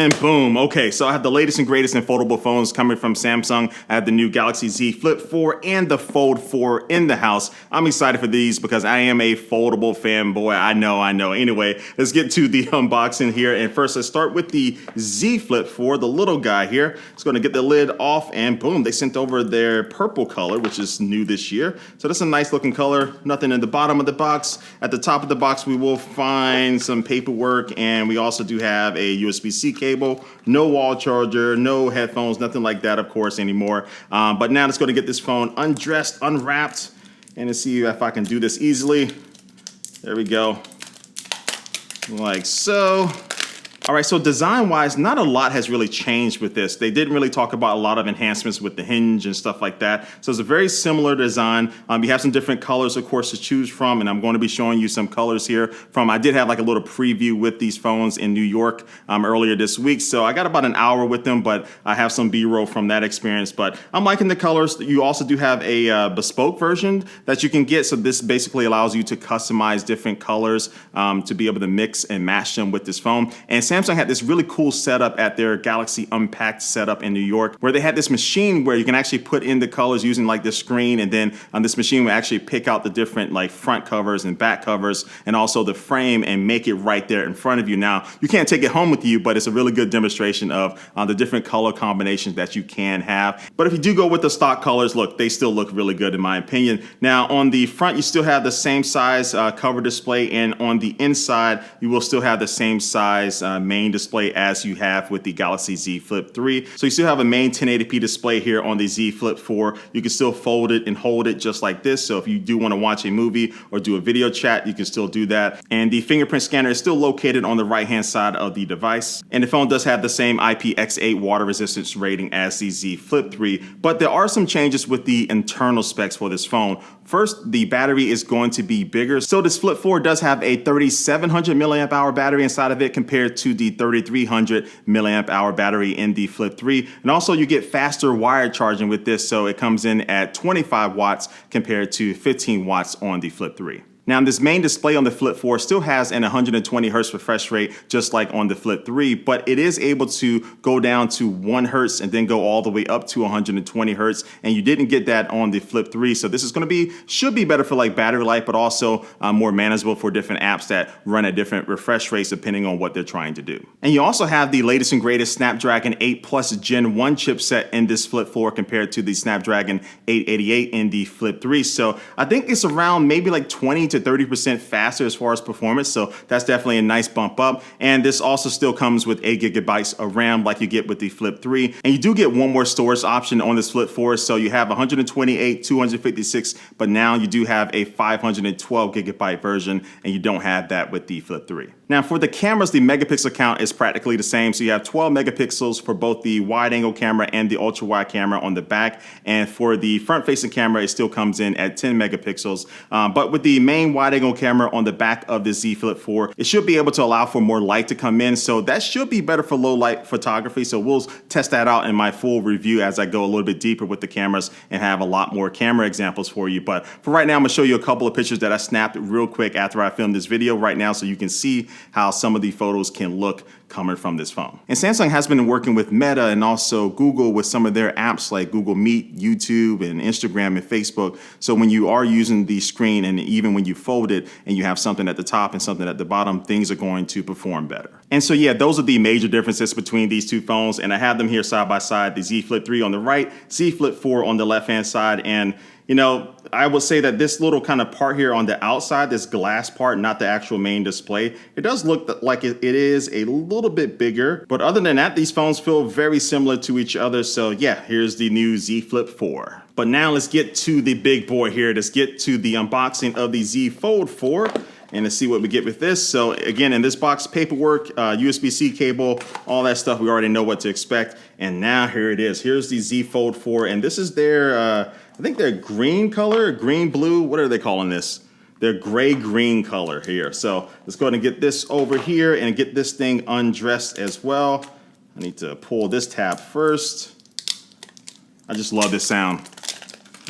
And boom. Okay, so I have the latest and greatest in foldable phones coming from Samsung. I have the new Galaxy Z Flip 4 and the Fold 4 in the house. I'm excited for these because I am a foldable fanboy. I know. Anyway, let's get to the unboxing here. And first, let's start with the Z Flip 4, the little guy here. It's going to get the lid off and boom, they sent over their purple color, which is new this year. So that's a nice looking color. Nothing in the bottom of the box. At the top of the box, we will find some paperwork, and we also do have a USB-C cable, no wall charger, no headphones, nothing like that, of course, anymore. But now let's go to get this phone undressed, unwrapped, and let's see if I can do this easily. There we go, like so. All right, so design-wise, not a lot has really changed with this. They didn't really talk about a lot of enhancements with the hinge and stuff like that. So it's a very similar design. You have some different colors, of course, to choose from, and I'm going to be showing you some colors here from, I did have like a little preview with these phones in New York earlier this week. So I got about an hour with them, but I have some B-roll from that experience. But I'm liking the colors. You also do have a bespoke version that you can get. So this basically allows you to customize different colors to be able to mix and match them with this phone. And Samsung had this really cool setup at their Galaxy Unpacked setup in New York, where they had this machine where you can actually put in the colors using like this screen, and then this machine will actually pick out the different like front covers and back covers and also the frame and make it right there in front of you. Now, you can't take it home with you, but it's a really good demonstration of the different color combinations that you can have. But if you do go with the stock colors, look, they still look really good in my opinion. Now, on the front, you still have the same size cover display, and on the inside, you will still have the same size main display as you have with the Galaxy Z Flip 3. So you still have a main 1080p display here on the Z Flip 4. You can still fold it and hold it just like this. So if you do want to watch a movie or do a video chat, you can still do that. And the fingerprint scanner is still located on the right-hand side of the device. And the phone does have the same IPX8 water resistance rating as the Z Flip 3. But there are some changes with the internal specs for this phone. First, the battery is going to be bigger. So this Flip 4 does have a 3700 milliamp hour battery inside of it compared to the 3300 milliamp hour battery in the Flip 3. And also you get faster wired charging with this. So it comes in at 25 watts compared to 15 watts on the Flip 3. Now, this main display on the Flip 4 still has an 120 hertz refresh rate, just like on the Flip 3, but it is able to go down to 1 hertz and then go all the way up to 120 hertz. And you didn't get that on the Flip 3. So this is going to be, should be better for like battery life, but also more manageable for different apps that run at different refresh rates depending on what they're trying to do. And you also have the latest and greatest Snapdragon 8 Plus Gen 1 chipset in this Flip 4 compared to the Snapdragon 888 in the Flip 3. So I think it's around maybe like 20 to 30% faster as far as performance. So that's definitely a nice bump up. And this also still comes with 8 gigabytes of RAM like you get with the Flip 3. And you do get one more storage option on this Flip 4. So you have 128, 256, but now you do have a 512 gigabyte version, and you don't have that with the Flip 3. Now for the cameras, the megapixel count is practically the same. So you have 12 megapixels for both the wide angle camera and the ultra wide camera on the back. And for the front facing camera, it still comes in at 10 megapixels. But with the main wide angle camera on the back of the Z Flip 4, it should be able to allow for more light to come in. So that should be better for low light photography. So we'll test that out in my full review as I go a little bit deeper with the cameras and have a lot more camera examples for you. But for right now, I'm gonna show you a couple of pictures that I snapped real quick after I filmed this video right now, so you can see how some of the photos can look coming from this phone. And Samsung has been working with Meta and also Google with some of their apps like Google Meet, YouTube, and Instagram and Facebook. So when you are using the screen, and even when you fold it and you have something at the top and something at the bottom, things are going to perform better. And so yeah, those are the major differences between these two phones. And I have them here side by side, the Z Flip 3 on the right, Z Flip 4 on the left-hand side. And you know, I would say that this little kind of part here on the outside, this glass part, not the actual main display, it does look like it is a little bit bigger. But other than that, these phones feel very similar to each other. So yeah, here's the new Z Flip 4. But now let's get to the big boy here. Let's get to the unboxing of the Z Fold 4. And let's see what we get with this. So again, in this box, paperwork, USB-C cable, all that stuff, we already know what to expect. And now here it is. Here's the Z Fold 4. And this is their, I think their green color, green, blue, what are they calling this? Their gray-green color here. So let's go ahead and get this over here and get this thing undressed as well. I need to pull this tab first. I just love this sound.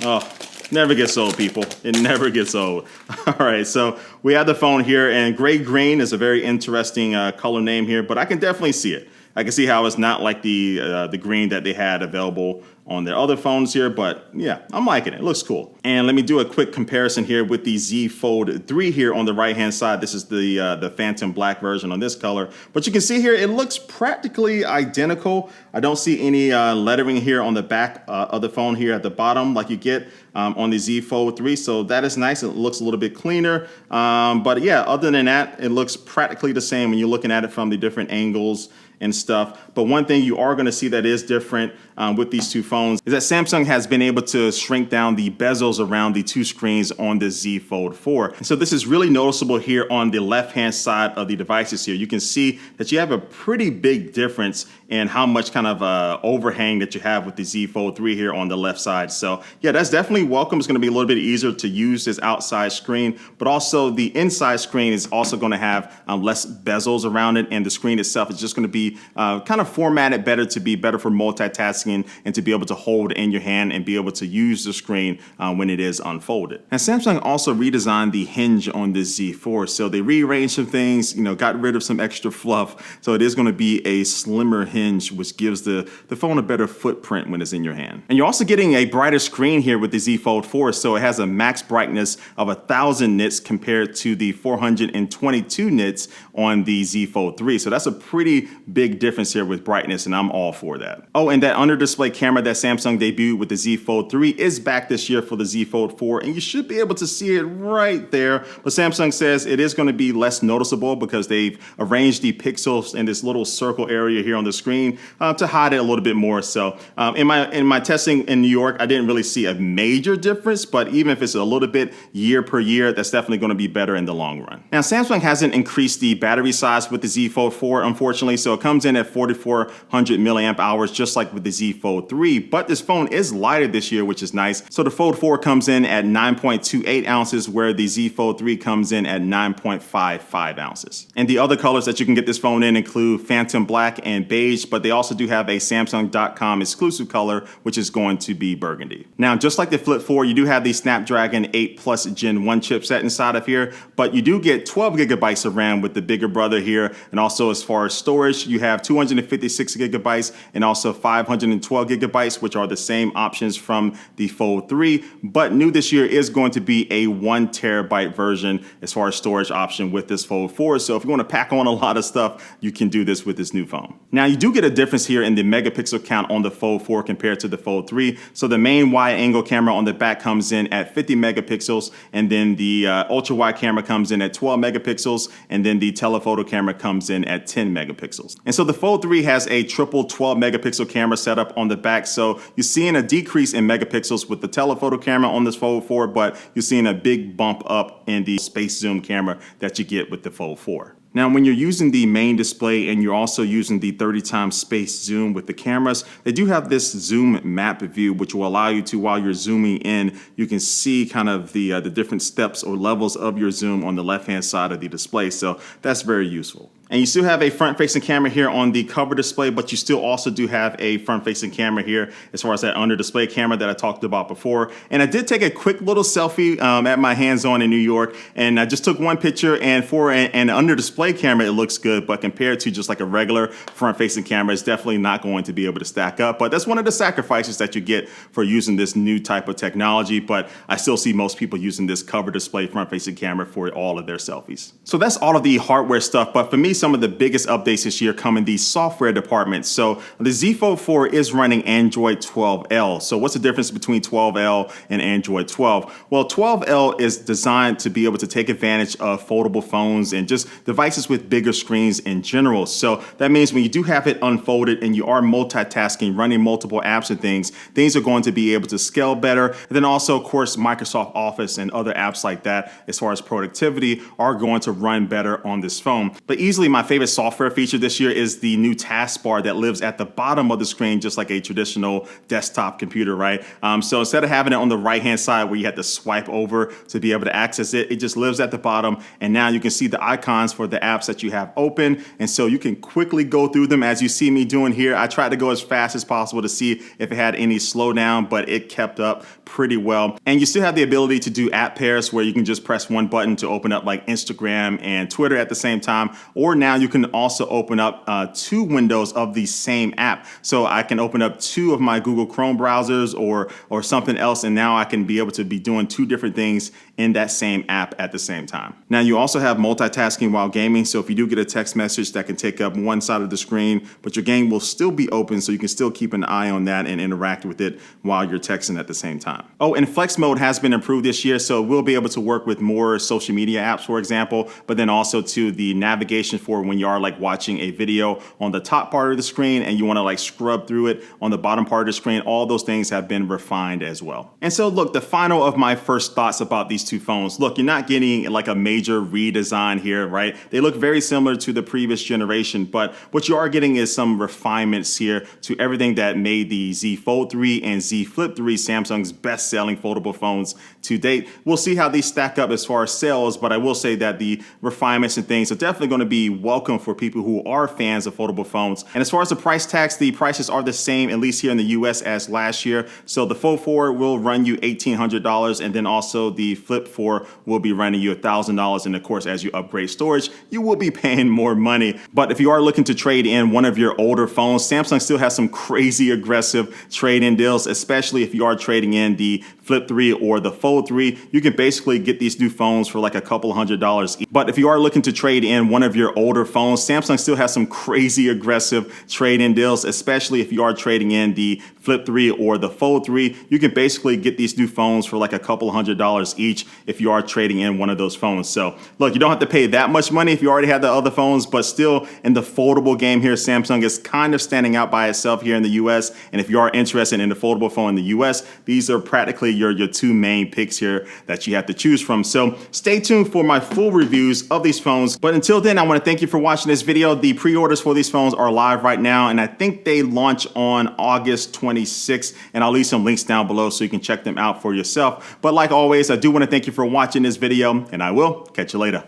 Oh. Never gets old, people. It never gets old. All right, so we have the phone here, and gray green is a very interesting color name here, but I can definitely see it. I can see how it's not like the green that they had available on their other phones here, but yeah, I'm liking it. It looks cool. And let me do a quick comparison here with the Z Fold 3 here on the right-hand side. This is the Phantom Black version on this color. But you can see here, it looks practically identical. I don't see any lettering here on the back of the phone here at the bottom like you get on the Z Fold 3. So that is nice. It looks a little bit cleaner. But yeah, other than that, it looks practically the same when you're looking at it from the different angles and stuff. But one thing you are going to see that is different with these two phones is that Samsung has been able to shrink down the bezels around the two screens on the Z Fold 4. And so this is really noticeable here on the left-hand side of the devices here. You can see that you have a pretty big difference in how much kind of overhang that you have with the Z Fold 3 here on the left side. So yeah, that's definitely welcome. It's going to be a little bit easier to use this outside screen, but also the inside screen is also going to have less bezels around it, and the screen itself is just going to be kind of formatted better to be better for multitasking and to be able to hold in your hand and be able to use the screen when it is unfolded. And Samsung also redesigned the hinge on this Z4. So they rearranged some things, got rid of some extra fluff. So it is going to be a slimmer hinge, which gives the phone a better footprint when it's in your hand. And you're also getting a brighter screen here with the Z Fold 4. So it has a max brightness of 1,000 nits compared to the 422 nits on the Z Fold 3. So that's a pretty big difference here with brightness, and I'm all for that. Oh, and that under display camera that Samsung debuted with the Z Fold 3 is back this year for the Z Fold 4, and you should be able to see it right there. But Samsung says it is going to be less noticeable because they've arranged the pixels in this little circle area here on the screen to hide it a little bit more. So in my testing in New York, I didn't really see a major difference, but even if it's a little bit year per year, that's definitely going to be better in the long run. Now, Samsung hasn't increased the battery size with the Z Fold 4, unfortunately, so it comes in at 4,400 milliamp hours, just like with the Z Fold 3, but this phone is lighter this year, which is nice. So the Fold 4 comes in at 9.28 ounces, where the Z Fold 3 comes in at 9.55 ounces. And the other colors that you can get this phone in include Phantom Black and Beige, but they also do have a Samsung.com exclusive color, which is going to be burgundy. Now, just like the Flip 4, you do have the Snapdragon 8 Plus Gen 1 chipset inside of here, but you do get 12 gigabytes of RAM with the bigger brother here. And also, as far as storage, you have 256 gigabytes and also 512 gigabytes, which are the same options from the Fold 3. But new this year is going to be a 1 terabyte version as far as storage option with this Fold 4. So if you want to pack on a lot of stuff, you can do this with this new phone. Now, you do get a difference here in the megapixel count on the Fold 4 compared to the Fold 3. So the main wide angle camera on the back comes in at 50 megapixels, and then the ultra wide camera comes in at 12 megapixels, and then the telephoto camera comes in at 10 megapixels. And so the Fold 3 has a triple 12 megapixel camera setup on the back. So you're seeing a decrease in megapixels with the telephoto camera on this Fold 4, but you're seeing a big bump up in the space zoom camera that you get with the Fold 4. Now, when you're using the main display and you're also using the 30 times space zoom with the cameras, they do have this zoom map view, which will allow you to, while you're zooming in, you can see kind of the different steps or levels of your zoom on the left-hand side of the display. So that's very useful. And you still have a front-facing camera here on the cover display, but you still also do have a front-facing camera here as far as that under-display camera that I talked about before. And I did take a quick little selfie at my hands-on in New York, and I just took one picture, and for an under-display camera, it looks good, but compared to just like a regular front-facing camera, it's definitely not going to be able to stack up. But that's one of the sacrifices that you get for using this new type of technology, but I still see most people using this cover display front-facing camera for all of their selfies. So that's all of the hardware stuff, but for me, some of the biggest updates this year come in the software department. So the Z Fold 4 is running Android 12L. So what's the difference between 12L and Android 12? Well, 12L is designed to be able to take advantage of foldable phones and just devices with bigger screens in general. So that means when you do have it unfolded and you are multitasking, running multiple apps and things are going to be able to scale better. And then also, of course, Microsoft Office and other apps like that, as far as productivity, are going to run better on this phone. But easily my favorite software feature this year is the new taskbar that lives at the bottom of the screen, just like a traditional desktop computer, right? So instead of having it on the right-hand side where you had to swipe over to be able to access it, it just lives at the bottom. And now you can see the icons for the apps that you have open. And so you can quickly go through them as you see me doing here. I tried to go as fast as possible to see if it had any slowdown, but it kept up pretty well. And you still have the ability to do app pairs where you can just press one button to open up like Instagram and Twitter at the same time, or now you can also open up 2 windows of the same app. So I can open up 2 of my Google Chrome browsers or something else, and now I can be able to be doing 2 different things in that same app at the same time. Now you also have multitasking while gaming, so if you do get a text message that can take up one side of the screen, but your game will still be open, so you can still keep an eye on that and interact with it while you're texting at the same time. Oh, and Flex Mode has been improved this year, so we'll be able to work with more social media apps, for example, but then also to the navigation for when you are like watching a video on the top part of the screen and you want to like scrub through it on the bottom part of the screen. All those things have been refined as well. And so look, the final of my first thoughts about these 2 phones. Look, you're not getting like a major redesign here, right? They look very similar to the previous generation, but what you are getting is some refinements here to everything that made the Z Fold 3 and Z Flip 3 Samsung's best-selling foldable phones to date. We'll see how these stack up as far as sales, but I will say that the refinements and things are definitely going to be welcome for people who are fans of foldable phones. And as far as the price tags, the prices are the same, at least here in the US, as last year. So the Fold 4 will run you $1,800, and then also the Flip 4 will be running you $1,000. And of course, as you upgrade storage, you will be paying more money. But if you are looking to trade in one of your older phones, Samsung still has some crazy aggressive trade-in deals, especially if you are trading in the Flip 3 or the Fold 3. You can basically get these new phones for like a couple $100s. But if you are looking to trade in one of your older phones, Samsung still has some crazy aggressive trade-in deals, especially if you are trading in the Flip 3 or the Fold 3. You can basically get these new phones for like a couple $100s each if you are trading in one of those phones. So look, you don't have to pay that much money if you already have the other phones, but still in the foldable game here, Samsung is kind of standing out by itself here in the US. And if you are interested in the foldable phone in the US, these are practically your 2 main picks here that you have to choose from. So stay tuned for my full reviews of these phones. But until then, I want to thank you for watching this video. The pre-orders for these phones are live right now, and I think they launch on August 26th, and I'll leave some links down below so you can check them out for yourself. But like always, I do want to thank you for watching this video, and I will catch you later.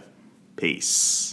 Peace.